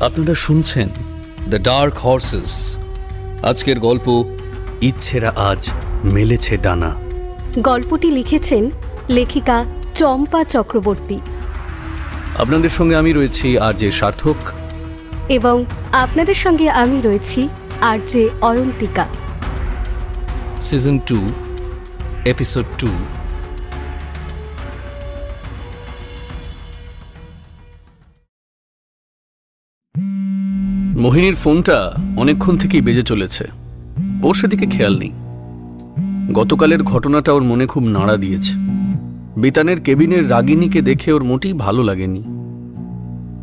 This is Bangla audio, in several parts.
আপনারা শুনছেন দ্য ডার্ক হর্সেস। আজকের গল্প ইচ্ছেরা আজ মেলেছে ডানা। গল্পটি লিখেছেন লেখিকা চম্পা চক্রবর্তী। আপনাদের সঙ্গে আমি রয়েছি আরজে সার্থক এবং আপনাদের সঙ্গে আমি রয়েছি আরজে অয়ন্তিকা। Season 2 episode 2। মোহিনীর ফোনটা অনেকক্ষণ থেকেই বেজে চলেছে, ওর সেদিকে খেয়াল নেই। গতকালের ঘটনাটা ওর মনে খুব নাড়া দিয়েছে। বিতানের কেবিনের রাগিনীকে দেখে ওর মোটেই ভালো লাগেনি।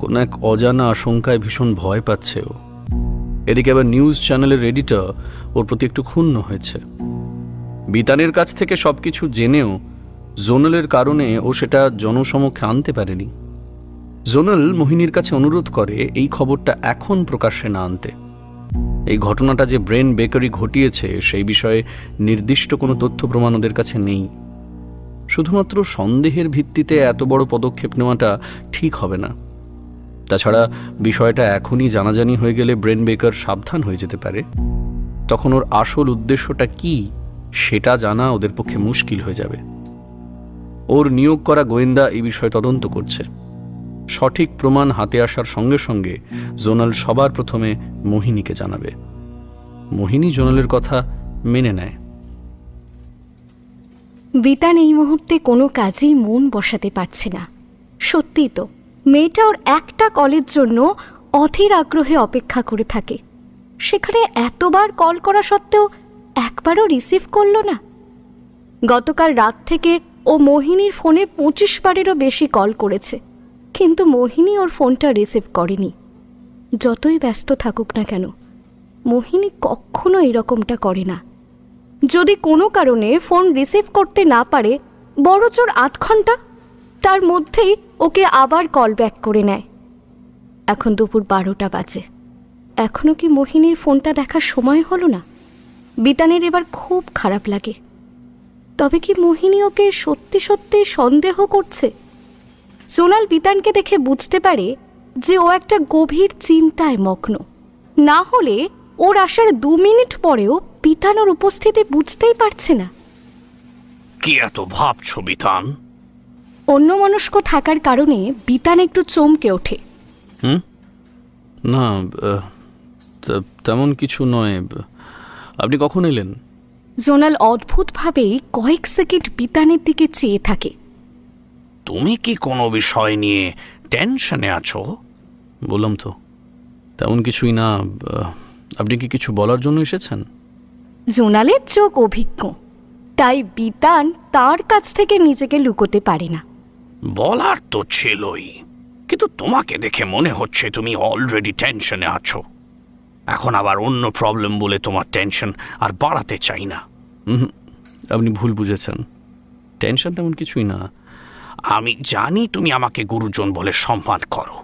কোন এক অজানা আশঙ্কায় ভীষণ ভয় পাচ্ছে ও। এদিকে আবার নিউজ চ্যানেলের এডিটর ওর প্রতি একটু ক্ষুণ্ণ হয়েছে। বিতানের কাছ থেকে সবকিছু জেনেও জোনালের কারণে ও সেটা জনসমক্ষে আনতে পারেনি। জোনাল মোহিনীর কাছে অনুরোধ করে এই খবরটা এখন প্রকাশ্যে না আনতে। এই ঘটনাটা যে ব্রেন বেকারি ঘটিয়েছে সেই বিষয়ে নির্দিষ্ট কোনো তথ্য প্রমাণ ওদের কাছে নেই। শুধুমাত্র সন্দেহের ভিত্তিতে এত বড় পদক্ষেপ নেওয়াটা ঠিক হবে না। তাছাড়া বিষয়টা এখনই জানাজানি হয়ে গেলে ব্রেন বেকার সাবধান হয়ে যেতে পারে। তখন ওর আসল উদ্দেশ্যটা কি সেটা জানা ওদের পক্ষে মুশকিল হয়ে যাবে। ওর নিয়োগ করা গোয়েন্দা এই বিষয়ে তদন্ত করছে। সঠিক প্রমাণ হাতে আসার সঙ্গে সঙ্গে জোনাল সবার প্রথমে মোহিনীকে জানাবে। মোহিনী জোনালের কথা মেনে নেয়। বিতান এই মুহূর্তে কোনো কাজেই মন বসাতে পারছে না। সত্যিই তো, মেয়েটা ওর একটা কলের জন্য অধীর আগ্রহে অপেক্ষা করে থাকে। সেখানে এতবার কল করা সত্ত্বেও একবারও রিসিভ করল না। গতকাল রাত থেকে ও মোহিনীর ফোনে 25 বারেরও বেশি কল করেছে, কিন্তু মোহিনী ওর ফোনটা রিসিভ করেনি। যতই ব্যস্ত থাকুক না কেন, মোহিনী কখনো এরকমটা করে না। যদি কোনো কারণে ফোন রিসিভ করতে না পারে, বড়জোর 8 ঘন্টা, তার মধ্যেই ওকে আবার কল ব্যাক করে নেয়। এখন দুপুর 12টা বাজে, এখনও কি মোহিনীর ফোনটা দেখার সময় হলো না? বিতানের এবার খুব খারাপ লাগে। তবে কি মোহিনী ওকে সত্যি সত্যি সন্দেহ করছে? জোনাল বিতানকে দেখে বুঝতে পারে যে ও একটা গভীর চিন্তায় মগ্ন। না হলে ওর আসার 2 মিনিট পরেও বিতান ওর উপস্থিতি বুঝতেই পারছে না। কি এত ভাবছো বিতান? অন্যমনস্ক থাকার কারণে বিতান একটু চমকে ওঠে। না, তেমন কিছু নয়। আপনি কখন এলেন? জোনাল অদ্ভুতভাবেই কয়েক সেকেন্ড বিতানের দিকে চেয়ে থাকে। তুমি কি কোনো বিষয় নিয়ে টেনশনে আছো? বললাম তো তেমন কিছুই না। আপনি কি কিছু বলার জন্য এসেছেন? জোনালের চোখ অভিজ্ঞ, তাই বিতান তার কাছ থেকে নিজেকে লুকোতে পারে না। বলার তো ছিলই, কিন্তু তোমাকে দেখে মনে হচ্ছে তুমি অলরেডি টেনশনে আছো। এখন আবার অন্য প্রবলেম বলে তোমার টেনশন আর বাড়াতে চাই না। আপনি ভুল বুঝেছেন। টেনশন তেমন কিছুই না। আমি জানি তুমি আমাকে গুরুজন বলে সম্মান করো।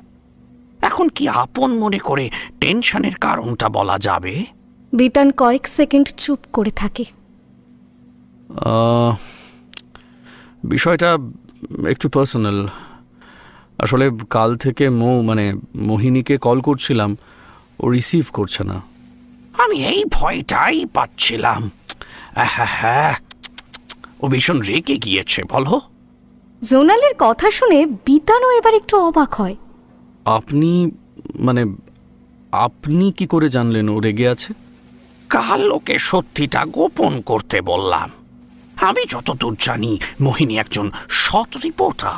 এখন কি আপন মনে করে টেনশনের কারণটা বলা যাবে? বিতান কয়েক সেকেন্ড চুপ করে থাকে। বিষয়টা একটু পার্সোনাল। আসলে কাল থেকে মোহিনীকে কল করছিলাম, ও রিসিভ করছে না। আমি এই ভয়টাই পাচ্ছিলাম। হ্যাঁ, ও ভীষণ রেগে গিয়েছে বলো। জোনালের কথা শুনে বিতানও এবার একটু অবাক হয়। আপনি কি করে জানলেন ও রেগে আছে? কাল ওকে সত্যিটা গোপন করতে বললাম। আমি যতদূর জানি মোহিনী একজন সৎ রিপোর্টার।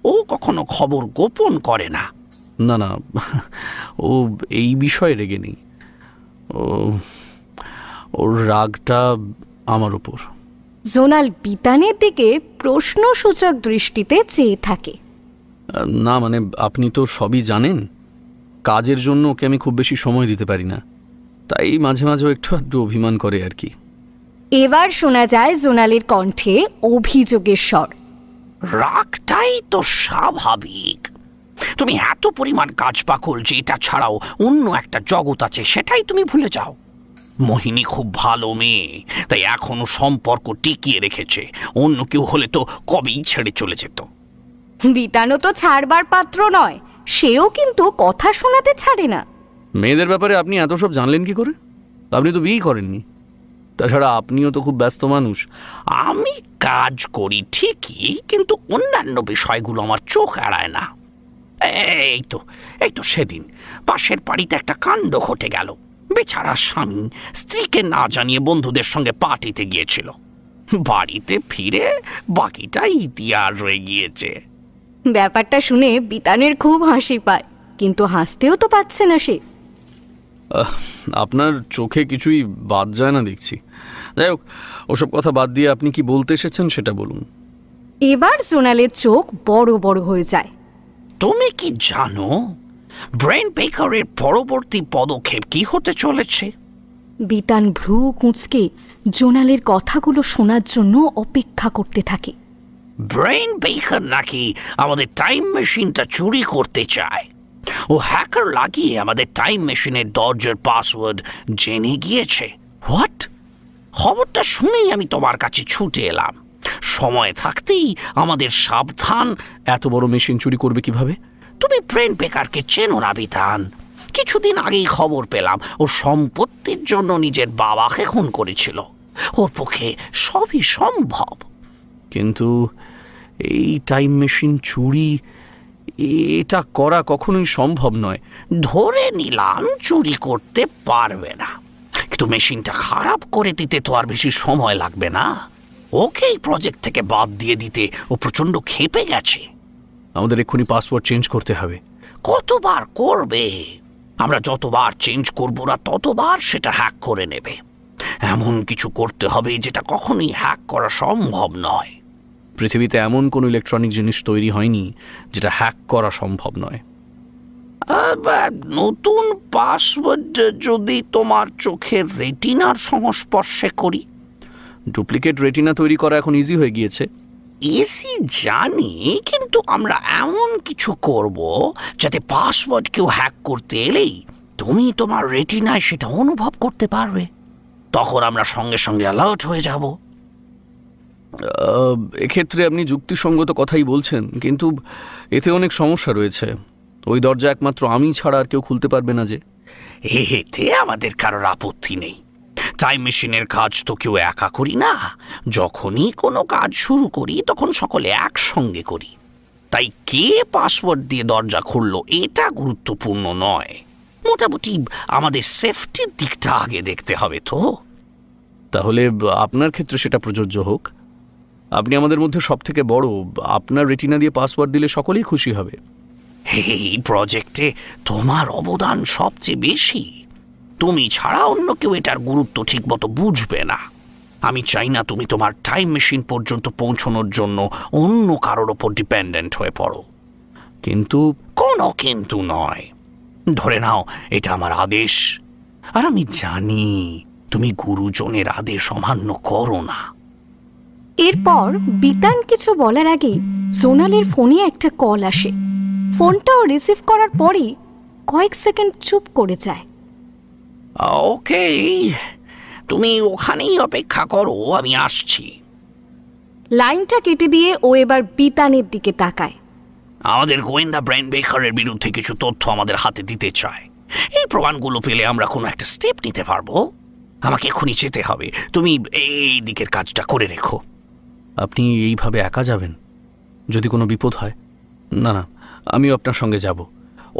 ও কখনো খবর গোপন করে না। না, ও এই বিষয়ে রেগে নেই। ওর রাগটা আমার উপর। জোনাল বিতানের দিকে প্রশ্নসূচক দৃষ্টিতে চেয়ে থাকে। না, আপনি তো সবই জানেন। কাজের জন্য ওকে আমি খুব বেশি সময় দিতে পারি না, তাই মাঝে মাঝেও একটু অভিমান করে আর কি। এবার শোনা যায় জোনালের কণ্ঠে অভিযোগের স্বর। রাগটাই তো স্বাভাবিক। তুমি এত পরিমাণ কাজ পাগল যে এটা ছাড়াও অন্য একটা জগৎ আছে সেটাই তুমি ভুলে যাও। মোহিনী খুব ভালো মেয়ে, তাই এখনো সম্পর্ক টিকিয়ে রেখেছে। অন্য কেউ হলে তো কবেই ছেড়ে চলে যেত। বিতানও তো ছাড়বার পাত্র নয়। সেও কিন্তু কথা শোনাতে ছাড়ে না। মেয়েদের ব্যাপারে আপনি এত সব জানলেন কি করে? আপনি তো বিয়েই করেননি। তাছাড়া আপনিও তো খুব ব্যস্ত মানুষ। আমি কাজ করি ঠিকই, কিন্তু অন্যান্য বিষয়গুলো আমার চোখ এড়ায় না। এই তো সেদিন পাশের বাড়িতে একটা কাণ্ড ঘটে গেল। বেচারা স্বামী স্ত্রীকে না জানিয়ে বন্ধুদের সঙ্গে পার্টিতে গিয়েছিল। বাড়িতে ফিরে বাকিটা ইতিহাস রয়ে গিয়েছে। ব্যাপারটা শুনে বিতানের খুব হাসি পায়, কিন্তু হাসতেও তো পাচ্ছে না সে। আপনার চোখে কিছুই বাদ যায় না দেখছি। যাই হোক, ওসব কথা বাদ দিয়ে আপনি কি বলতে এসেছেন সেটা বলুন। এবার সোনালের চোখ বড় বড় হয়ে যায়। তুমি কি জানো ব্রেন বেকারের পরবর্তী পদক্ষেপ কি হতে চলেছে? বিতান ভ্রু কুঁচকে জোনালের কথাগুলো শোনার জন্য অপেক্ষা করতে থাকে। ব্রেন বেকার নাকি আমাদের টাইম মেশিনটা চুরি করতে চায়। ও হ্যাকার লাগিয়ে আমাদের টাইম মেশিনের দরজার পাসওয়ার্ড জেনে গিয়েছে। হোয়াট? খবরটা শুনেই আমি তোমার কাছে ছুটে এলাম। সময় থাকতেই আমাদের সাবধান। এত বড় মেশিন চুরি করবে কিভাবে? তুমি ব্রেন বেকারকে চেনো না বিতান? কিছুদিন আগেই খবর পেলাম ও সম্পত্তির জন্য নিজের বাবাকে খুন করেছিল। ওর পক্ষে সবই সম্ভব। কিন্তু এই টাইম মেশিন চুরি, এটা করা কখনোই সম্ভব নয়। ধরে নিলাম চুরি করতে পারবে না, কিন্তু মেশিনটা খারাপ করে দিতে তো আর বেশি সময় লাগবে না। ওকে এই প্রজেক্ট থেকে বাদ দিয়ে দিতে ও প্রচন্ড ক্ষেপে গেছে। আমাদের এক্ষুনি পাসওয়ার্ড চেঞ্জ করতে হবে। কতবার করবে? আমরা যতবার চেঞ্জ করবো না ততবার সেটা হ্যাক করে নেবে। এমন কিছু করতে হবে যেটা কখনোই হ্যাক করা সম্ভব নয়। পৃথিবীতে এমন কোনো ইলেকট্রনিক জিনিস তৈরি হয়নি যেটা হ্যাক করা সম্ভব নয়। নতুন পাসওয়ার্ড যদি তোমার চোখের রেটিনার সংস্পর্শে করি? ডুপ্লিকেট রেটিনা তৈরি করা এখন ইজি হয়ে গিয়েছে। ইজি জানি, কিন্তু আমরা এমন কিছু করব যাতে পাসওয়ার্ড কেউ হ্যাক করতে এলেই তুমি তোমার রেটিনায় সেটা অনুভব করতে পারবে। তখন আমরা সঙ্গে সঙ্গে অ্যালার্ট হয়ে যাব। এক্ষেত্রে আপনি যুক্তিসঙ্গত কথাই বলছেন, কিন্তু এতে অনেক সমস্যা রয়েছে। ওই দরজা একমাত্র আমি ছাড়া আর কেউ খুলতে পারবে না যে। এতে আমাদের কারোর আপত্তি নেই। টাইম মেশিনের কাজ তো কেউ একা করি না। যখনই কোনো কাজ শুরু করি তখন সকলে একসঙ্গে করি। তাই কে পাসওয়ার্ড দিয়ে দরজা খুললো এটা গুরুত্বপূর্ণ নয়। মোটামুটি আমাদের সেফটির দিকটা আগে দেখতে হবে তো। তাহলে আপনার ক্ষেত্রে সেটা প্রযোজ্য হোক। আপনি আমাদের মধ্যে সব থেকে বড়। আপনার রেটিনা দিয়ে পাসওয়ার্ড দিলে সকলেই খুশি হবে। এই প্রজেক্টে তোমার অবদান সবচেয়ে বেশি। তুমি ছাড়া অন্য কেউ এটার গুরুত্ব ঠিকমতো বুঝবে না। আমি চাই না তুমি তোমার টাইম মেশিন পর্যন্ত পৌঁছানোর জন্য অন্য কারোর ওপর ডিপেন্ডেন্ট হয়ে পড়ো। কিন্তু কোনো কিন্তু নয়। ধরে নাও এটা আমার আদেশ, আর আমি জানি তুমি গুরুজনের আদেশ অমান্য করো না। এরপর বিতান কিছু বলার আগেই সোনালের ফোনে একটা কল আসে। ফোনটাও রিসিভ করার পরই কয়েক সেকেন্ড চুপ করে যায়। ওকে, তুমি ওখানেই অপেক্ষা করো, আমি আসছি। লাইনটা কেটে দিয়ে ও এবার বিতানের দিকে তাকায়। আমাদের গোয়েন্দা ব্রেন বেকারের বিরুদ্ধে কিছু তথ্য আমাদের হাতে দিতে চায়। এই প্রমাণগুলো পেলে আমরা কোনো একটা স্টেপ নিতে পারবো। আমাকে এক্ষুনি যেতে হবে। তুমি এই দিকের কাজটা করে রেখো। আপনি এইভাবে একা যাবেন? যদি কোনো বিপদ হয়? না না, আমিও আপনার সঙ্গে যাব।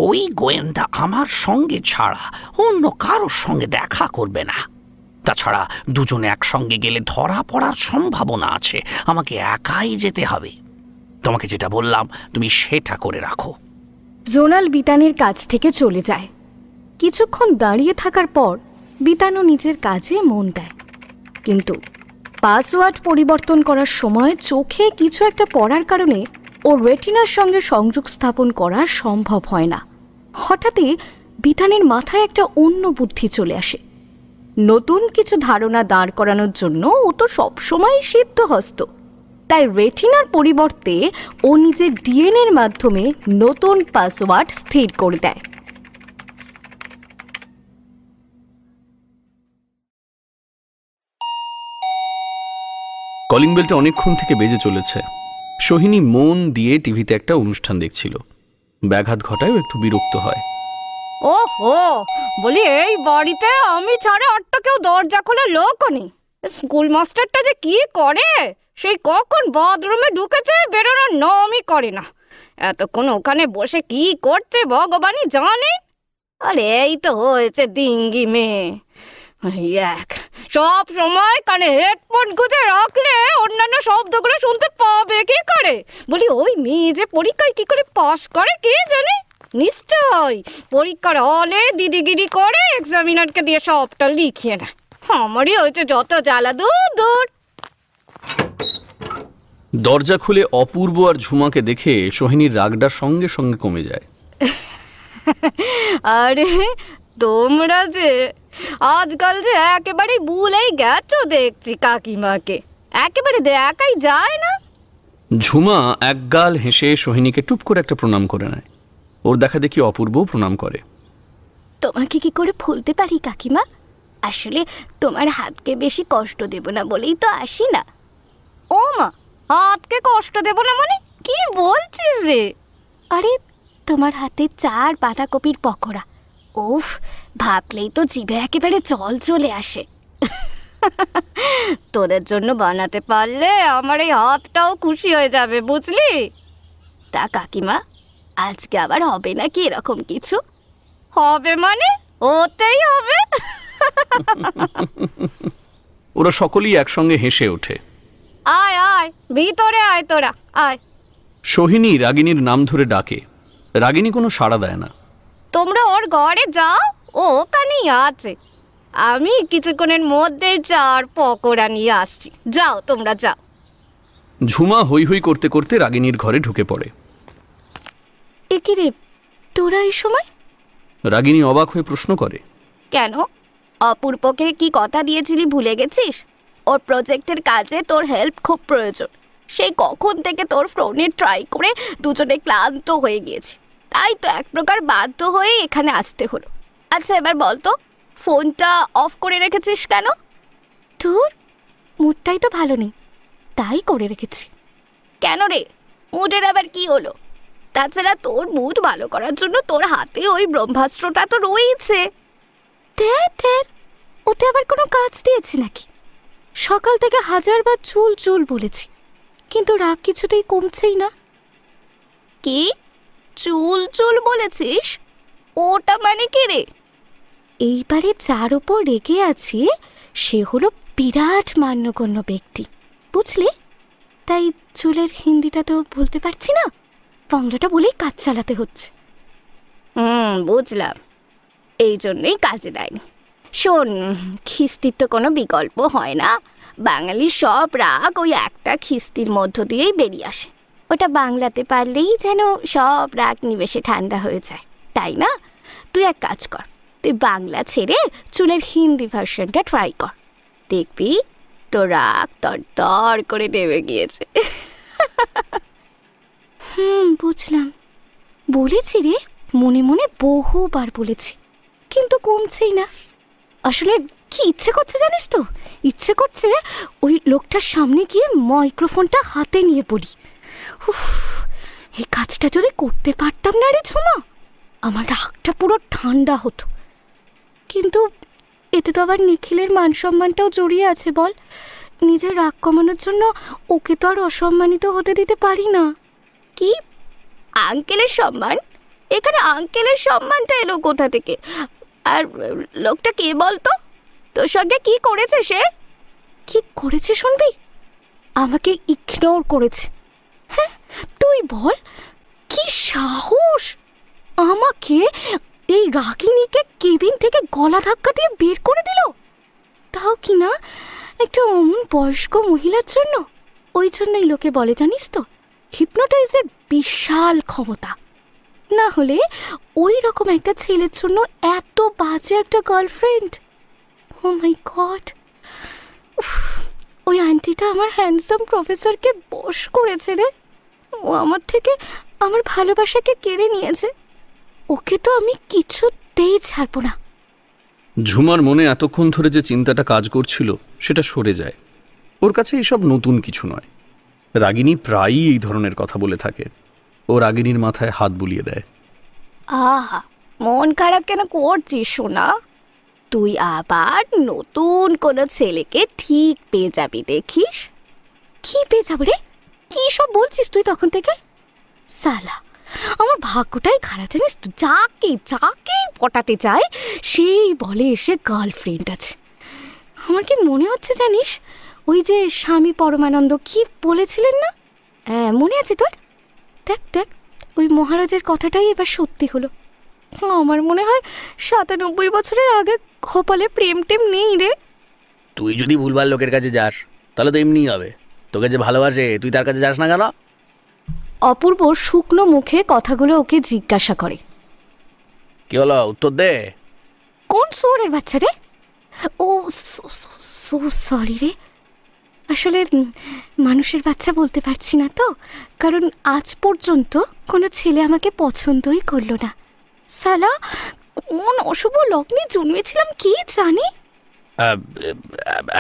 ওই গোয়েন্দা আমার সঙ্গে ছাড়া অন্য কারোর সঙ্গে দেখা করবে না। তাছাড়া দুজনে একসঙ্গে গেলে ধরা পড়ার সম্ভাবনা আছে। আমাকে একাই যেতে হবে। তোমাকে যেটা বললাম তুমি সেটা করে রাখো। জোনাল বিতানের কাছ থেকে চলে যায়। কিছুক্ষণ দাঁড়িয়ে থাকার পর বিতানও নিজের কাজে মন দেয়, কিন্তু পাসওয়ার্ড পরিবর্তন করার সময় চোখে কিছু একটা পড়ার কারণে ওর রেটিনার সঙ্গে সংযোগ স্থাপন করা সম্ভব হয় না। হঠাৎই বিতানের মাথায় একটা অন্য বুদ্ধি চলে আসে। নতুন কিছু ধারণা দাঁড় করানোর জন্য ও তো সবসময় সিদ্ধহস্ত। তাই রেটিনার পরিবর্তে ও নিজের ডিএনএর মাধ্যমে নতুন পাসওয়ার্ড স্থির করে দেয়। কলিং বেলটা অনেকক্ষণ থেকে বেজে চলেছে। সোহিনী মন দিয়ে টিভিতে একটা অনুষ্ঠান দেখছিল। ব্যাঘাত ঘটায়ও একটু বিরক্ত হয়। ওহো, বলি এই বাড়িতে আমি ছাড়া আর তো কেউ দরজা খোলা লোকও নেই। স্কুল মাস্টারটা যে কি করে, সেই কখন বাথরুমে ঢুকেছে, বেরোনোর নামই করে না। এতক্ষণ ওখানে বসে কি করছে ভগবানই জানে। আরে এই তো হয়েছে ডিঙ্গি মেয়ে। এক সব সময় কানে হেডফোন গুঁজে রাখলে অন্যান্য শব্দগুলো শুনতে পাবে কি করে? বলি ওই মেয়ে যে পরীক্ষায় কি করে পাস করে কে জানে। নিশ্চয় পরীক্ষার হলে দিদিগিরি করে এক্সামিনারকে দিয়ে সবটা লিখিয়ে নেয়। আমারই হয়েছে যত জ্বালা, দূর দূর। দরজা খুলে অপূর্ব আর ঝুমাকে দেখে সোহিনীর রাগটা সঙ্গে সঙ্গে কমে যায়। আরে তোমরা যে আজকাল যে একেবারে ভুলেই গেছো দেখছি কাকিমাকে, একেবারে দেখাই যায় না। ঝুমা একগাল হেসে সোহিনীকে টুপ করে একটা প্রণাম করে নেয়। ওর দেখা দেখি অপূর্বও প্রণাম করে। তোমাকে কি করে ভুলতে পারি কাকিমা? আসলে তোমার হাতকে বেশি কষ্ট দেব না বলেই তো আসি না। ও মা, হাতকে কষ্ট দেব না মানে কি বলছিস রে? আরে তোমার হাতে 4 বাঁধাকপির পকোড়া, উফ, ভাবলেই তো জিভে একেবারে জল চলে আসে। তোদের জন্য বানাতে পারলে আমার এই হাতটাও খুশি হয়ে যাবে, বুঝলি? তা কাকিমা, আজকে আবার হবে নাকি এরকম কিছু? হবে মানে ওতেই হবে। ওরা সকলেই একসঙ্গে হেসে ওঠে। আয় আয়, ভিতরে আয়, তোরা আয়। সোহিনী রাগিনীর নাম ধরে ডাকে। রাগিনী কোনো সাড়া দেয় না। তোমরা ওর ঘরে যাও, ও ওখানেই আছে। আমি কিছুক্ষণের মধ্যেই 4 পকোড়া নিয়ে আসছি। যাও তোমরা যাও। ঝুমা হই হই করতে করতে রাগিনীর ঘরে ঢুকে পড়ে। এ কি রে, তোরা এই সময়? রাগিনী অবাক হয়ে প্রশ্ন করে। কেন, অপূর্বকে কি কথা দিয়েছিলি ভুলে গেছিস? ওর প্রজেক্টের কাজে তোর হেল্প খুব প্রয়োজন। সেই কখন থেকে তোর ফোনে ট্রাই করে দুজনে ক্লান্ত হয়ে গিয়েছি, তাই তো এক প্রকার বাধ্য হয়ে এখানে আসতে হলো। আচ্ছা এবার বলতো, ফোনটা অফ করে রেখেছিস কেন? তোর মুডটাই তো ভালো নেই, তাই করে রেখেছি। কেন রে, মুডের আবার কি হলো? তাছাড়া তোর মুড ভালো করার জন্য তোর হাতে ওই ব্রহ্মাস্ত্রটা তো রয়েছে। ওতে আবার কোনো কাজ দিয়েছি নাকি? সকাল থেকে 1000 বার চুল চুল বলেছি, কিন্তু রাগ কিছুতেই কমছেই না। কি চুল চুল বলেছিস? ওটা মানে কি রে? এইবারে যার ওপর রেগে আছি সে হলো বিরাট মান্যগণ্য ব্যক্তি, বুঝলি? তাই চুলের হিন্দিটা তো বলতে পারছি না, বাংলাটা বলেই কাজ চালাতে হচ্ছে। বুঝলাম, এই জন্যই কাজে দেয়নি। শোন, খিস্তির তো কোনো বিকল্প হয় না। বাঙালির সব রাগ ওই একটা খিস্তির মধ্য দিয়েই বেরিয়ে আসে। ওটা বাংলাতে পারলেই যেন সব রাগ নিমেষে ঠান্ডা হয়ে যায়, তাই না? তুই এক কাজ কর, তুই বাংলা ছেড়ে চুলের হিন্দি ভার্সনটা ট্রাই কর, দেখবি তোর রাগ তর করে নেমে গিয়েছে। বুঝলাম। বলেছি রে, মনে মনে বহুবার বলেছি, কিন্তু কমছেই না। আসলে কি ইচ্ছে করছে জানিস তো? ইচ্ছে করছে ওই লোকটার সামনে গিয়ে মাইক্রোফোনটা হাতে নিয়ে বলি, উফ, এই কাজটা যদি করতে পারতাম না রে ঝুমা, আমার রাগটা পুরো ঠান্ডা হতো। কিন্তু এতে তো আবার নিখিলের মান সম্মানটাও জড়িয়ে আছে, বল? নিজের রাগ কমানোর জন্য ওকে তো আর অসম্মানিত হতে দিতে পারি না। কি আঙ্কেলের সম্মান? এখানে আঙ্কেলের সম্মানটা এলো কোথা থেকে? আর লোকটা কে বলতো? তোর সঙ্গে কি করেছে সে? কি করেছে শুনবি? আমাকে ইগনোর করেছে। হ্যাঁ, তুই বল, কি সাহস! আমাকে, এই রাগিনীকে কেবিন থেকে গলা ধাক্কা দিয়ে বের করে দিল, তাও কি না একটা অমন বয়স্ক মহিলার জন্য। ওই জন্যই লোকে বলে জানিস তো, হিপনোটাইজের বিশাল ক্ষমতা। না হলে ওই রকম একটা ছেলের জন্য এত বাজে একটা গার্লফ্রেন্ড। ও মাই গড! ওই আন্টিটা আমার হ্যান্ডসাম প্রফেসরকে বশ করেছে রে। ও আমার থেকে আমার ভালোবাসাকে কেড়ে নিয়েছে। ওকে তো আমি কিছুতেই ছাড়বো না। ঝুমার মনে এতক্ষণ ধরে যে চিন্তাটা কাজ করছিল সেটা সরে যায়। ওর কাছে এসব নতুন কিছু নয়। রাগিনী প্রায়ই এই ধরনের কথা বলে থাকে। ও রাগিনীর মাথায় হাত বুলিয়ে দেয়। আহা, মন খারাপ কেন করছিস সোনা? তুই আবার নতুন কোনো ছেলেকে ঠিক পেয়ে যাবি, দেখিস। কি পেয়ে যাবো রে? কি সব বলছিস তুই তখন থেকে? সালা, আমার ভাগ্যটাই খারাপ জানিস তো। যাকে যাকে পটাতে চায় সেই বলে এসে গার্লফ্রেন্ড আছে। আমার কি মনে হচ্ছে জানিস, ওই যে স্বামী পরমানন্দ কি বলেছিলেন না? হ্যাঁ, মনে আছে তোর? দেখ দেখ, ওই মহারাজের কথাটাই এবার সত্যি হলো। আমার মনে হয় ৯৭ বছরের আগে কপালে প্রেম টেম নেই রে। তুই যদি ভুলভাল লোকের কাছে যাস তাহলে তো এমনিই হবে। তোকে যে ভালোবাসে তুই তার কাছে যাস না কেন? অপূর্ব শুকনো মুখে কথাগুলো ওকে জিজ্ঞাসা করে। কি হলো, উত্তর দে। কোন শুয়োরের বাচ্চা রে? ও সরি রে, আসলে মানুষের বাচ্চা বলতে পারছি না তো, কারণ আজ পর্যন্ত কোনো ছেলে আমাকে পছন্দই করলো না। সালা, কোন অশুভ লগ্নে জন্মেছিলাম কি জানি।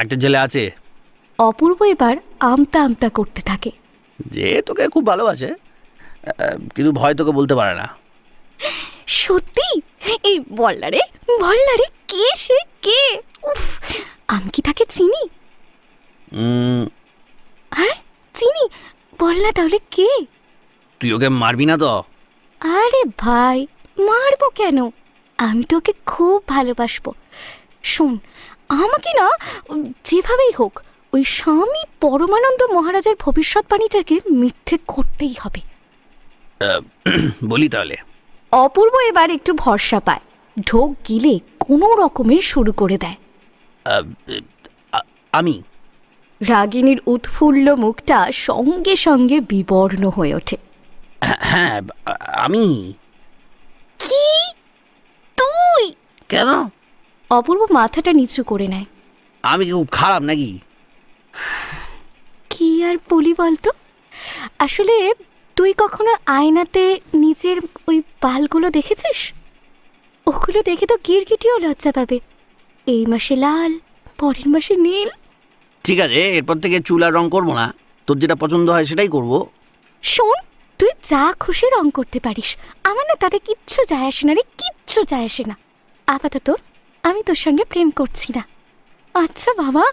একটা ছেলে আছে। অপূর্ব এবার আমতা আমতা করতে থাকে। যে তোকে খুব ভালোবাসে, কিন্তু ভয় তোকে বলতে পারে না। সত্যি? এই বল্লারে বল্লারে, কে সে? কে? উফ, আমি কি তাকে চিনি? হ্যাঁ চিনি, বল না তাহলে কে? তুই ওকে মারবি না তো? আরে ভাই, মারবো কেন? আমি তো ওকে খুব ভালোবাসবো। শোন, আমাকে না যেভাবেই হোক ওই স্বামী পরমানন্দ মহারাজের ভবিষ্যৎবাণীটাকে মিথ্যে করতেই হবে। বলি তাহলে। অপূর্ব এবার একটু ভরসা পায়, ঢোক গিলে কোনো রকমে শুরু করে দেয়। আমি। রাগিনীর উৎফুল্ল মুখটা সঙ্গে সঙ্গে বিবর্ণ হয়ে ওঠে। হ্যাঁ, আমি। কি তুই? কেন? অপূর্ব মাথাটা নিচু করে নেয়। আমি খুব খারাপ নাকি? কি আর বলি বলতো, আসলে তুই কখনো আয়নাতে নিজের ওই বালগুলো দেখেছিস? ওগুলো দেখে তো গিরগিটিও লজ্জা পাবে। এই মাসে লাল, পরের মাসে নীল। ঠিক আছে, এরপর থেকে চুল আর রং করবো না, তোর যেটা পছন্দ হয় সেটাই করব। শোন, তুই যা খুশি রং করতে পারিস, আমার না তাতে কিচ্ছু যায় আসে না রে, কিচ্ছু যায় আসে না। আপাতত আমি তোর সঙ্গে প্রেম করছি না। আচ্ছা বাবা,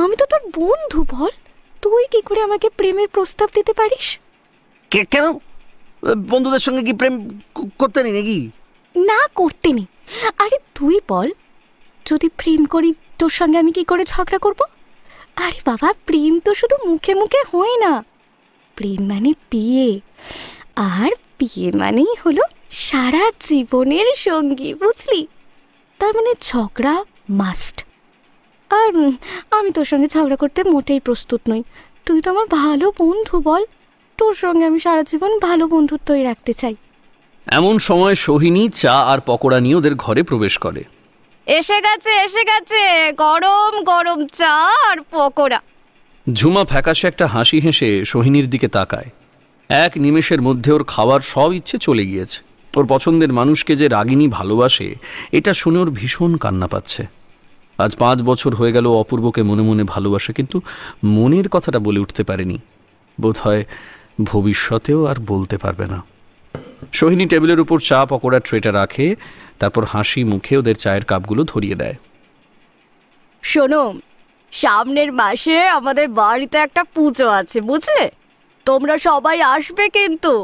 আমি তো তোর বন্ধু, বল তুই কি করে আমাকে প্রেমের প্রস্তাব দিতে পারিস? কেন? বন্ধুদের সঙ্গে কি প্রেম করতে নেই নাকি? না, করতে নেই। আরে তুই বল, যদি প্রেম করি তোর সঙ্গে আমি কি করে ঝগড়া করব? আরে বাবা, প্রেম তো শুধু মুখে মুখে হয় না। প্রেম মানে বিয়ে, আর বিয়ে মানেই হলো সারা জীবনের সঙ্গী, বুঝলি? তার মানে ঝগড়া মাস্ট। আর আমি তোর সঙ্গে ঝগড়া করতে মোটেই প্রস্তুত নই। তুই তো আমার ভালো বন্ধু, বল তোর সঙ্গে আমি সারা জীবন ভালো বন্ধুত্বই রাখতে চাই। এমন সময় সোহিনী চা আর পকোড়া নিয়ে ওদের ঘরে প্রবেশ করে। এসে গেছে, এসে গেছে গরম গরম চা আর পকোড়া। ঝুমা ফ্যাকাশে একটা হাসি হেসে সোহিনীর দিকে তাকায়। এক নিমেষের মধ্যে ওর খাওয়ার সব ইচ্ছে চলে গিয়েছে। ওর পছন্দের মানুষকে যে রাগিনী ভালোবাসে এটা শুনে ওর ভীষণ কান্না পাচ্ছে। আজ 5 বছর হয়ে গেল অপূর্বকে মনে মনে ভালোবাসে, কিন্তু মনের কথাটা বলে উঠতে পারেনি। বোধহয় ভবিষ্যতেও আর বলতে পারবে না। সোহিনী টেবিলের উপর চা পকোড়ার ট্রেটা রাখে, তারপর হাসি মুখে ওদের চায়ের কাপগুলো ধরিয়ে দেয়। শোনো, সামনের মাসে আমাদের বাড়িতে একটা পুজো আছে, বুঝলে? তোমরা সবাই আসবে কিন্তু।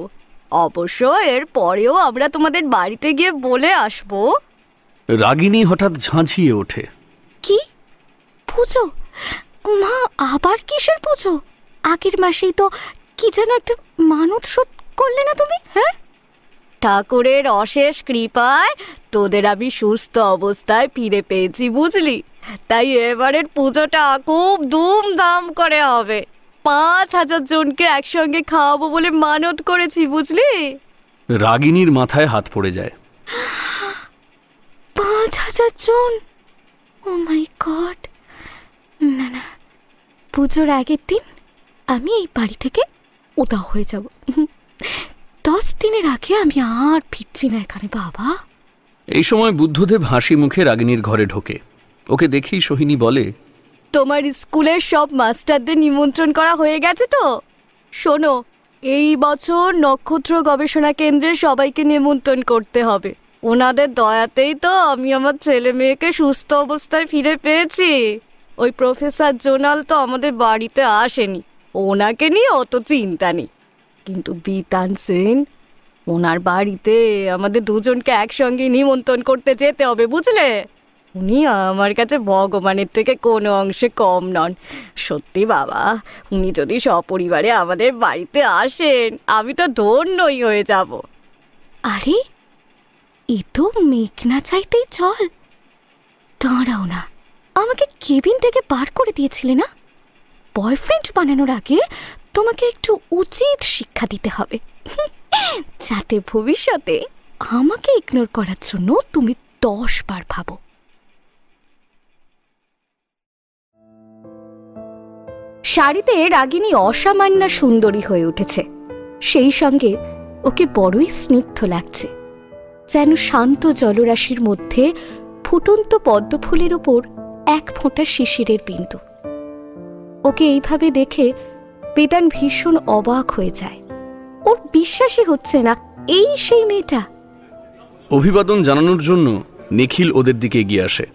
অবশ্য এর পরেও আমরা তোমাদের বাড়িতে গিয়ে বলে আসবো। রাগিনী হঠাৎ ঝাঁঝিয়ে ওঠে। কি পুজো? মা, আবার কিসের পুজো? আগের মাসেই তো কি যেন একটা মানত শোধ করলে না তুমি? হ্যাঁ, ঠাকুরের অশেষ কৃপায় তোদের আমি সুস্থ অবস্থায় ফিরে পেয়েছি, বুঝলি? তাই এবারের পুজোটা খুব ধুমধাম করে হবে। ৫,০০০ জনকে একসঙ্গে খাওয়াবো বলে মানত করেছি, বুঝলি? রাগিনীর মাথায় হাত পড়ে যায়। ৫,০০০ জন? ও মাই গড! না না, পুজোর আগের দিন আমি এই বাড়ি থেকে উধাও হয়ে যাব। 10 দিনের আগে আমি আর ফিরছি না এখানে বাবা। এই সময় বুদ্ধদেব হাসি মুখে রাগিনীর ঘরে ঢোকে। ওকে দেখেই সোহিনী বলে, তোমার স্কুলের সব মাস্টারদের নিমন্ত্রণ করা হয়ে গেছে তো? শোনো, এই বছর নক্ষত্র গবেষণা কেন্দ্রে সবাইকে নিমন্ত্রণ করতে হবে। ওনাদের দয়াতেই তো আমি আমার ছেলে মেয়েকে সুস্থ অবস্থায় ফিরে পেয়েছি। ওই প্রফেসর জোনাল তো আমাদের বাড়িতে আসেনি, ওনাকে নিয়ে অত চিন্তা নেই। কিন্তু বিতান সেন, ওনার বাড়িতে আমাদের দুজনকে একসঙ্গে নিমন্ত্রণ করতে যেতে হবে, বুঝলে? উনি আমার কাছে ভগবানের থেকে কোনো অংশে কম নন। সত্যি বাবা, উনি যদি সপরিবারে আমাদের বাড়িতে আসেন আমি তো ধন্যই হয়ে যাব। আরে, এ তো মেঘ না চাইতেই চল। দাঁড়াও না, আমাকে কেবিন থেকে বার করে দিয়েছিলে না? বয়ফ্রেন্ড বানানোর আগে তোমাকে একটু উচিত শিক্ষা দিতে হবে, যাতে ভবিষ্যতে আমাকে ইগনোর করার জন্য তুমি 10 বার ভাবো। শাড়িতে রাগিনী অসামান্য সুন্দরী হয়ে উঠেছে, সেই সঙ্গে ওকে বড়ই স্নিগ্ধ লাগছে, যেন শান্ত জলরাশির মধ্যে ফুটন্ত পদ্মফুলের ওপর এক ফোঁটা শিশিরের বিন্দু। ওকে এইভাবে দেখে বেদান ভীষণ অবাক হয়ে যায়। ওর বিশ্বাসই হচ্ছে না এই সেই মেয়েটা। অভিবাদন জানানোর জন্য নিখিল ওদের দিকে এগিয়ে আসে।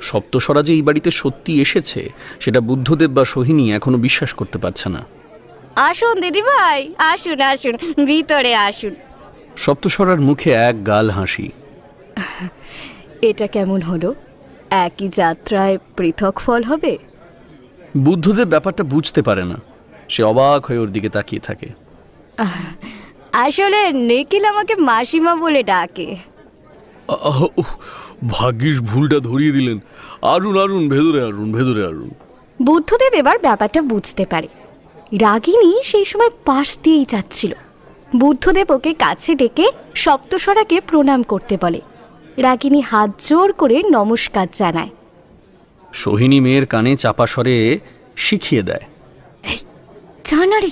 সপ্তস্বরা যে এই বাড়িতে সত্যি এসেছে সেটা বুদ্ধদেব বা সোহিনী এখনো বিশ্বাস করতে পারছে না। আসুন দিদি ভাই, আসুন আসুন, ভিতরে আসুন। সপ্তস্বরার মুখে এক গাল হাসি। এটা কেমন হলো? একই যাত্রায় পৃথক ফল হবে? বুদ্ধদেব ব্যাপারটা বুঝতে পারে না, সে অবাক হয়ে ওর দিকে তাকিয়ে থাকে। আসলে নিখিল আমাকে মাসিমা বলে ডাকে। ভাগ্যিস ভুলটা ধরিয়ে দিলেন। আরুন আরুন, ভেতরে আরুন, ভেতরে আরুন। বুদ্ধদেব এবার ব্যাপারটা বুঝতে পারে। রাগিনী সেই সময় পাশ দিয়েই যাচ্ছিল। বুদ্ধদেব ওকে কাছে ডেকে সপ্তস্বরাকে প্রণাম করতে বলে। রাগিনী হাত জোর করে নমস্কার জানায়। সোহিনী মেয়ের কানে চাপা স্বরে শিখিয়ে দেয়, যা না রে,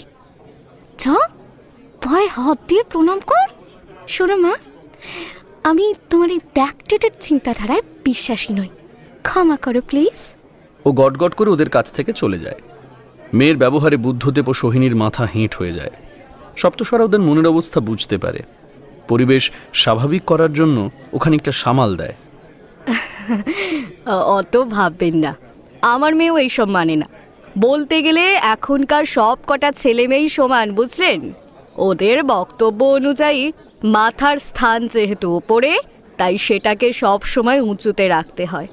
যা, ভয় হাত দিয়ে প্রণাম কর। শোনো মা, আমি তোমার এই ব্যাকডেটেড চিন্তাধারায় বিশ্বাসী নই, ক্ষমা করো প্লিজ। ও গটগট করে ওদের কাছ থেকে চলে যায়। মেয়ের ব্যবহারে বুদ্ধদেব ও সোহিনীর মাথা হেঁট হয়ে যায়। সপ্তস্বরা ওদের মনের অবস্থা বুঝতে পারে। পরিবেশ স্বাভাবিক করার জন্য ওখানে একটা সামাল দেয়। অত ভাববেন না, আমার মেয়েও এইসব মানে না। বলতে গেলে এখনকার সব কটা ছেলে মেয়েই সমান, বুঝলেন? ওদের বক্তব্য অনুযায়ী মাথার স্থান যেহেতু উপরে, তাই সেটাকে সব সময় উঁচুতে রাখতে হয়।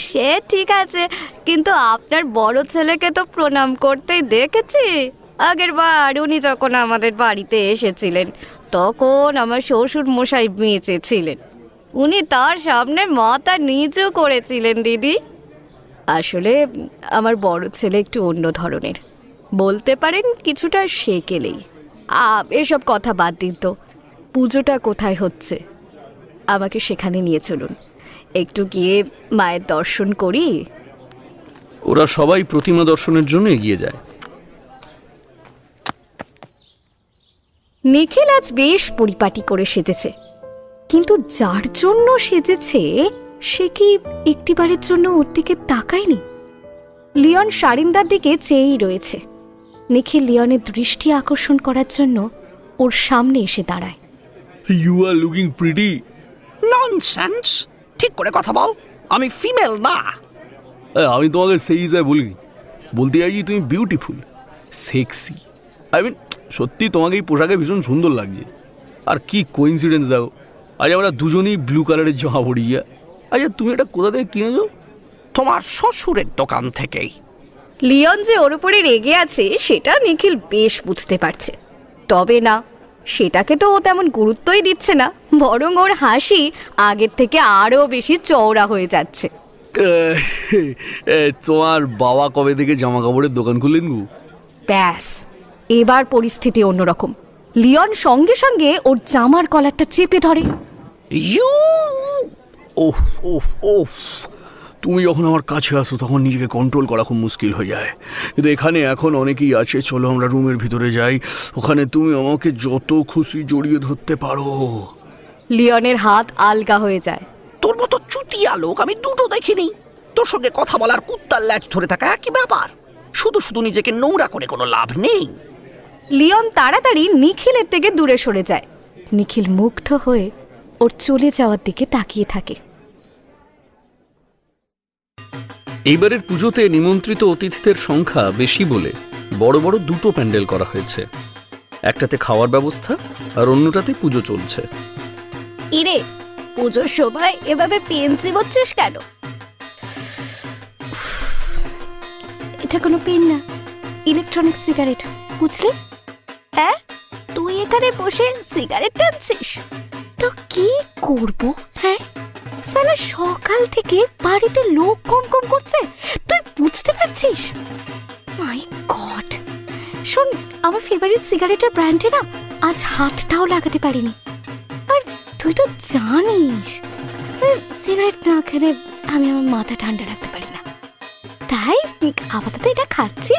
সে ঠিক আছে, কিন্তু আপনার বড় ছেলেকে তো প্রণাম করতেই দেখেছি। আগের বার উনি যখন আমাদের বাড়িতে এসেছিলেন তখন আমার শ্বশুর মশাই বেঁচে ছিলেন, উনি তার সামনে মাথা নিচু করেছিলেন দিদি। আসলে আমার বড় ছেলে একটু অন্য ধরনের, বলতে পারেন কিছুটা সেকেলেই। এসব কথা বাদ দিন তো, পুজোটা কোথায় হচ্ছে? আমাকে সেখানে নিয়ে চলুন, একটু গিয়ে মায়ের দর্শন করি। ওরা সবাই প্রতিমা দর্শনের জন্য এগিয়ে যায়। নিখিল আজ বেশ পরিপাটি করে সেজেছে, কিন্তু যার জন্য সেজেছে সে কি একটিবারের জন্য ওর দিকে তাকায়নি। লিওন সারিন্দার দিকে চেয়েই রয়েছে। নিখিল লিওনের দৃষ্টি আকর্ষণ করার জন্য ওর সামনে এসে দাঁড়ায়। You are looking pretty. Nonsense, ঠিক করে কথা বল, আমি ফিমেল না। আমি তোমাকে সেই হিসাবে বলিনি, বলতে চাইছি তুমি বিউটিফুল, সেক্সি। আই মিন সত্যি তোমাকে এই পোশাকে ভীষণ সুন্দর লাগছে। আর কি কোইন্সিডেন্স দাও, আজ আমরা দুজনেই ব্লু কালারের জামা পরি। আচ্ছা তুমি এটা কোথা থেকে কিনেছো? তোমার শ্বশুরের দোকান থেকেই। লিওন যে ওর উপরে রেগে আছে সেটা নিখিল বেশ বুঝতে পারছে। তবে না, সেটাকে তো ও তেমন গুরুত্বই দিচ্ছে না, বরং ওর হাসি আগের থেকে আরও বেশি চওড়া হয়ে যাচ্ছে। তোমার বাবা কবে থেকে জামা কাপড়ের দোকান খুললেন গো? ব্যাস, এবার পরিস্থিতি অন্যরকম। লিওন সঙ্গে সঙ্গে ওর জামার কলারটা চেপে ধরে। ইউ, ওফ ওফ ওফ, তুমি যখন আমার কাছে আসো তখন নিজেকে কন্ট্রোল করা খুব মুশকিল হয়ে যায়। কিন্তু এখানে এখন অনেকেই আছে, চলো আমরা রুমের ভিতরে যাই, ওখানে তুমি আমাকে যত খুশি জড়িয়ে ধরতে পারো। লিওনের হাত আলগা হয়ে যায়। তোর মতো চুতিয়া লোক আমি দুটো দেখিনি। তোর সঙ্গে কথা বলার কুত্তার ল্যাজ ধরে থাকা একই ব্যাপার। শুধু শুধু নিজেকে নোংরা করে কোনো লাভ নেই। লিওন তাড়াতাড়ি নিখিলের থেকে দূরে সরে যায়। নিখিল মুগ্ধ হয়ে ওর চলে যাওয়ার দিকে তাকিয়ে থাকে। এইবারের পুজোতে নিমন্ত্রিত অতিথিদের সংখ্যা বেশি বলে বড় বড় দুটো প্যান্ডেল করা হয়েছে। একটাতে খাওয়ার ব্যবস্থা আর অন্যটাতে পুজো চলছে। ইরে, পুজোর সময় এভাবে পেন চিবোচ্ছিস কেন? এটা কোনো পেন না, ইলেকট্রনিক সিগারেট, বুঝলি? হ্যাঁ, তুই এখানে বসে সিগারেট টানছিস? তো কি করব? হ্যাঁ, সালা সকাল থেকে বাড়িতে লোক কম করছে, তুই বুঝতে পারছিস? মাই গড! শোন, আমার ফেভারিট সিগারেটের ব্র্যান্ডে না আজ হাতটাও লাগাতে পারিনি। আর তুই তো জানিস সিগারেট না খেলে আমি আমার মাথা ঠান্ডা রাখতে পারি না, তাই আপাতত এটা খাচ্ছি।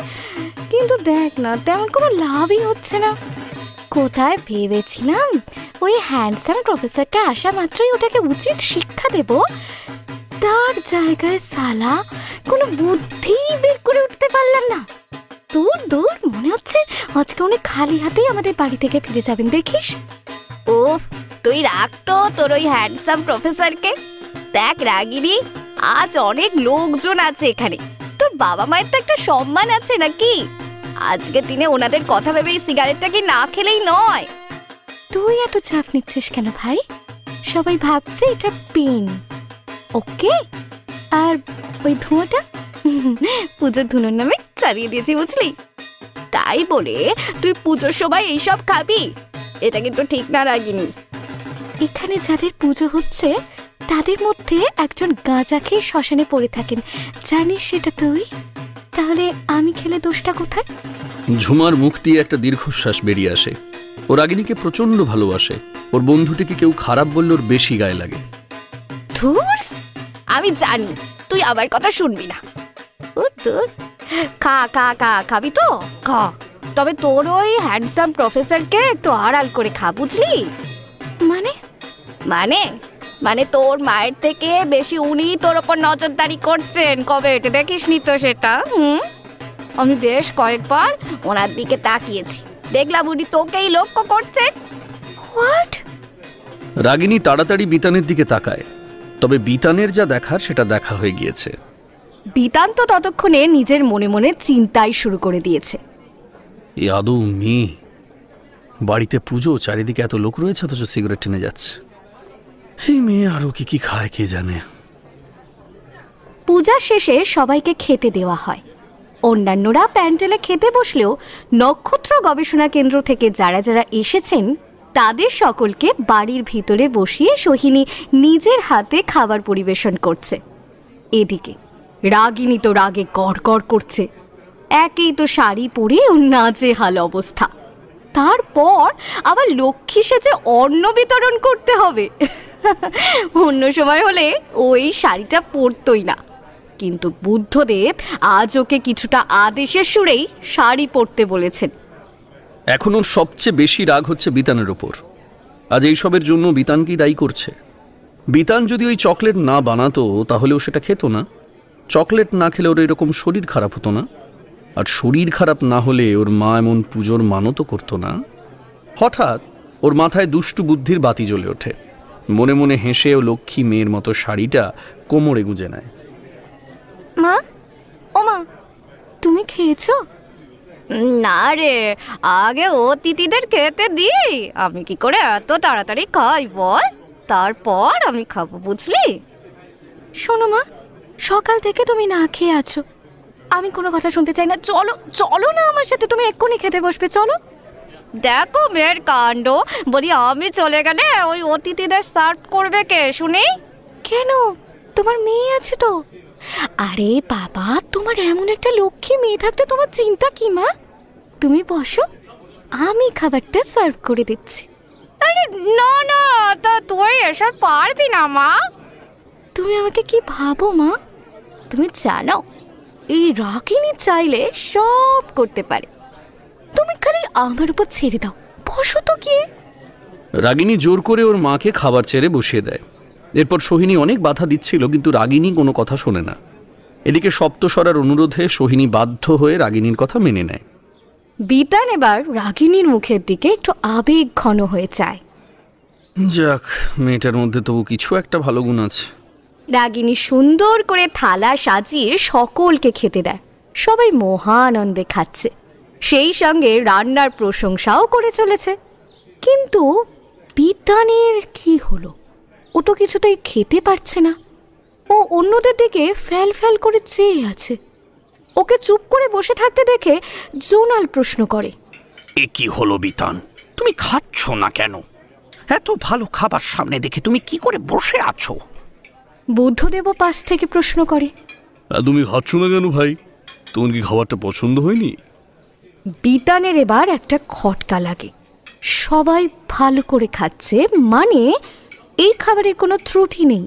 কিন্তু দেখ না, তেমন কোনো লাভই হচ্ছে না। কোথায় ভেবেছিলাম ওই হ্যান্ডসাম প্রফেসরটা আসা মাত্রই ওটাকে উচিত শিক্ষা দেব, তার জায়গায় সালা কোনো বুদ্ধি বের করে উঠতে পারলাম না। দূর, মনে হচ্ছে আজকে অনেক খালি হাতেই আমাদের বাড়ি থেকে ফিরে যাবেন, দেখিস। ও, তুই রাখ তো তোর ওই হ্যান্ডসাম প্রফেসরকে। দেখ রাগিনী, আজ অনেক লোকজন আছে এখানে, তোর বাবা মায়ের তো একটা সম্মান আছে নাকি? আজকে দিনে ওনাদের কথা ভেবে এই সিগারেটটাকে না খেলেই নয়। তুই এত চাপ নিচ্ছিস কেন ভাই? সবাই ভাবছে এটা পেন, ওকে? আর ওই ধোঁয়াটা পুজোর ধুনোর নামে চালিয়ে দিয়েছি, বুঝলি? তাই বলে তুই পুজোর সময় এইসব খাবি? এটা কিন্তু ঠিক না রাগিনী। এখানে যাদের পুজো হচ্ছে তাদের মধ্যে একজন গাঁজা খেয়ে শ্মশানে পড়ে থাকেন, জানিস সেটা তুই? তাহলে আমি খেলে দোষটা কোথায়? ঝুমার মুখ দিয়ে একটা দীর্ঘশ্বাস বেরিয়ে আসে। ও রাগিনীকে প্রচন্ড ভালোবাসে। ওর বন্ধুটিকে কেউ খারাপ বললে ওর বেশি গায়ে লাগে। ধুর, আমি জানি তুই আমার কথা শুনবি না। তোর খাবি তো খা, তবে তোর ওই হ্যান্ডসাম প্রফেসরকে একটু আড়াল করে খা, বুঝলি? মানে তোর মায়ের থেকে বেশি উনি তোর ওপর নজরদারি করছেন। কবে এটা দেখিস নি তো সেটা? আমি বেশ কয়েকবার ওনার দিকে তাকিয়েছি, দেখলাম উনি তোকেই লক্ষ্য করছেন। হোয়াট? রাগিনী তাড়াতাড়ি বিতানের দিকে তাকায়, তবে বিতানের যা দেখার সেটা দেখা হয়ে গিয়েছে। বিতান তো ততক্ষণে নিজের মনে মনে চিন্তাই শুরু করে দিয়েছে। এই আদৌ মেয়ে, বাড়িতে পুজো, চারিদিকে এত লোক রয়েছে, অথচ সিগারেট টেনে যাচ্ছে। এই মেয়ে আরো কি খায় কে জানে। পূজা শেষে সবাইকে খেতে দেওয়া হয়। অন্যান্যরা প্যান্ডেলে খেতে বসলেও নক্ষত্র গবেষণা কেন্দ্র থেকে যারা এসেছেন তাদের সকলকে বাড়ির ভিতরে বসিয়ে সোহিনী নিজের হাতে খাবার পরিবেশন করছে। এদিকে রাগিনী তো রাগে গড়গড় করছে। একেই তো শাড়ি পরে ওর নাজেহাল অবস্থা, তারপর আবার লক্ষ্মী সেজে অন্ন বিতরণ করতে হবে। অন্য সময় হলে ওই শাড়িটা পরতই না, কিন্তু বুদ্ধদেব আজ ওকে কিছুটা আদেশের সুরেই শাড়ি পরতে বলেছেন। এখন ওর সবচেয়ে বেশি রাগ হচ্ছে বিতানের ওপর। আজ এইসবের জন্য বিতানকেই দায়ী করছে। বিতান যদি ওই চকলেট না বানাতো তাহলে ও সেটা খেত না। চকলেট না খেলে ওর এরকম শরীর খারাপ হতো না। আর শরীর খারাপ না হলে ওর মা এমন পুজোর মানতও করতো না। হঠাৎ ওর মাথায় দুষ্টু বুদ্ধির বাতি জ্বলে ওঠে। মনে মনে হেসে ও লক্ষ্মী মেয়ের মতো শাড়িটা কোমরে গুঁজে নেয়। মা, ও মা, তুমি খেয়েছো? না রে, আগে অতিথিদের খেতে দিই। আমি কি করে এত তাড়াতাড়ি খাই বল? তারপর আমি খাবো, বুঝলি? শোনো মা, সকাল থেকে তুমি না খেয়ে আছো, আমি কোনো কথা শুনতে চাই না। চলো না আমার সাথে, তুমি এক্ষুনি খেতে বসবে, চলো। দেখো মেয়ের কাণ্ড, বলি আমি চলে গেলে ওই অতিথিদের সার্ভ করবে কে শুনি? কেন, তোমার মেয়ে আছে তো। আরে বাবা, তোমার এমন একটা লক্ষ্মী মেয়ে থাকতে তোমার চিন্তা কি মা? তুমি বসো, আমি খাবারটা সার্ভ করে দিচ্ছি। আরে না, তা তুই এসব পারবি না মা। তুমি আমাকে কি ভাবো মা? তুমি জানো এই রাগিনী চাইলে সব করতে পারে। তুমি খালি আমার উপর ছেড়ে দাও, বসো তো গিয়ে। রাগিনী জোর করে ওর মাকে খাবার ছেড়ে বসিয়ে দেয়। এরপর সোহিনী অনেক বাধা দিচ্ছিল, কিন্তু রাগিনী কোনো কথা শোনে না। এদিকে সপ্তস্বরার অনুরোধে সোহিনী বাধ্য হয়ে রাগিনীর কথা মেনে নেয়। বিতান এবার রাগিনীর মুখের দিকে একটু আবেগ ঘন হয়ে যায়। যাক, মেয়েটার মধ্যে তবু কিছু একটা ভালো গুণ আছে। রাগিনী সুন্দর করে থালা সাজিয়ে সকলকে খেতে দেয়। সবাই মহানন্দে খাচ্ছে, সেই সঙ্গে রান্নার প্রশংসাও করে চলেছে। কিন্তু বিতানের কি হলো? ও তো কিছুতেই খেতে পারছে না। ও অন্যদের দিকে ফ্যাল ফ্যাল করে চেয়ে আছে। ওকে চুপ করে বসে থাকতে দেখে জোনাল প্রশ্ন করে, এ কি হলো বিতান, তুমি খাচ্ছ না কেন? এত ভালো খাবার সামনে দেখে তুমি কি করে বসে আছো? বুদ্ধদেবও পাশ থেকে প্রশ্ন করে, তুমি খাচ্ছ না কেন ভাই? তোমার কি খাবারটা পছন্দ হয়নি? বিতানের এবার একটা খটকা লাগে। সবাই ভালো করে খাচ্ছে, মানে এই খাবারের কোনো ত্রুটি নেই।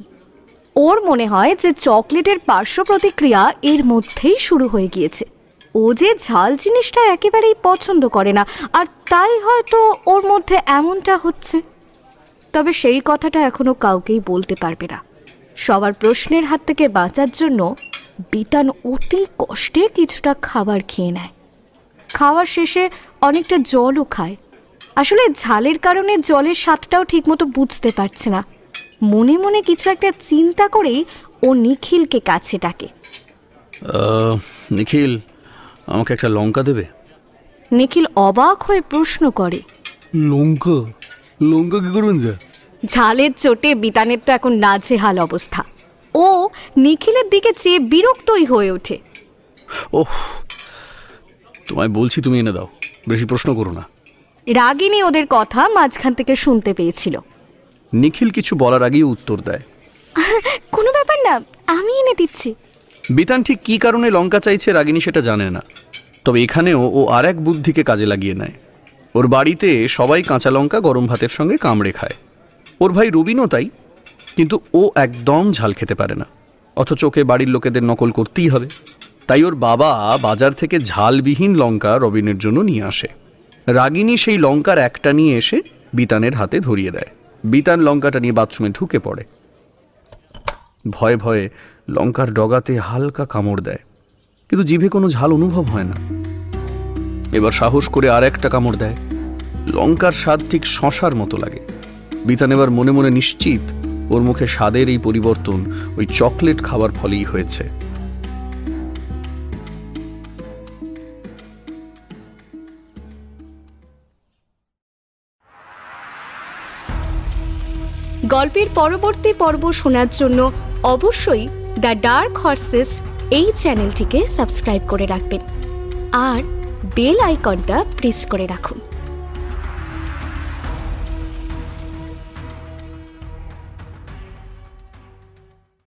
ওর মনে হয় যে চকলেটের পার্শ্ব প্রতিক্রিয়া এর মধ্যেই শুরু হয়ে গিয়েছে। ও যে ঝাল জিনিসটা একেবারেই পছন্দ করে না, আর তাই হয়তো ওর মধ্যে এমনটা হচ্ছে। তবে সেই কথাটা এখনো কাউকেই বলতে পারবে না। সবার প্রশ্নের হাত থেকে বাঁচার জন্য বিতান অতি কষ্টে কিছুটা খাবার খেয়ে নেয়। খাওয়ার শেষে অনেকটা জলও খায়। আসলে ঝালের কারণে জলের স্বাদটাও ঠিকমতো বুঝতে পারছে না। মনে মনে কিছু একটা চিন্তা করেই ও নিখিলকে কাছে ডাকে। নিখিল, আমাকে একটা লঙ্কা দেবে? নিখিল অবাক হয়ে প্রশ্ন করে, লঙ্কা? লঙ্কা কি করবেন যা? ঝালের চোটে বিতানের তো এখন নাজেহাল অবস্থা। ও নিখিলের দিকে চেয়ে বিরক্তই হয়ে ওঠে। ওহ, তোমায় বলছি তুমি এনে দাও, বেশি প্রশ্ন করো না। রাগিনী ওদের কথা মাঝখান থেকে শুনতে পেয়েছিল। নিখিল কিছু বলার আগেই উত্তর দেয়, কোনো ব্যাপার না, আমি এনে দিচ্ছি। বিতান ঠিক কী কারণে লঙ্কা চাইছে রাগিনী সেটা জানে না। তবে এখানেও ও আর এক বুদ্ধিকে কাজে লাগিয়ে নেয়। ওর বাড়িতে সবাই কাঁচা লঙ্কা গরম ভাতের সঙ্গে কামড়ে খায়। ওর ভাই রবিনও তাই, কিন্তু ও একদম ঝাল খেতে পারে না। অথচ ওকে বাড়ির লোকেদের নকল করতেই হবে। তাই ওর বাবা বাজার থেকে ঝালবিহীন লঙ্কা রবিনের জন্য নিয়ে আসে। রাগিনী সেই লঙ্কার একটা নিয়ে এসে বিতানের হাতে ধরিয়ে দেয়। বিতান লঙ্কাটা নিয়ে বাথরুমে ঢুকে পড়ে। ভয়ে ভয়ে লঙ্কার ডগাতে হালকা কামড় দেয়, কিন্তু জিভে কোনো ঝাল অনুভব হয় না। এবার সাহস করে আর একটা কামড় দেয়। লঙ্কার স্বাদ ঠিক শশার মতো লাগে। বিতান এবার মনে মনে নিশ্চিত ওর মুখে স্বাদের এই পরিবর্তন ওই চকলেট খাবার ফলেই হয়েছে। গল্পের পরবর্তী পর্ব শোনার জন্য অবশ্যই দ্য ডার্ক হর্সেস এই চ্যানেলটিকে সাবস্ক্রাইব করে রাখবেন আর বেল আইকনটা প্রেস করে রাখুন।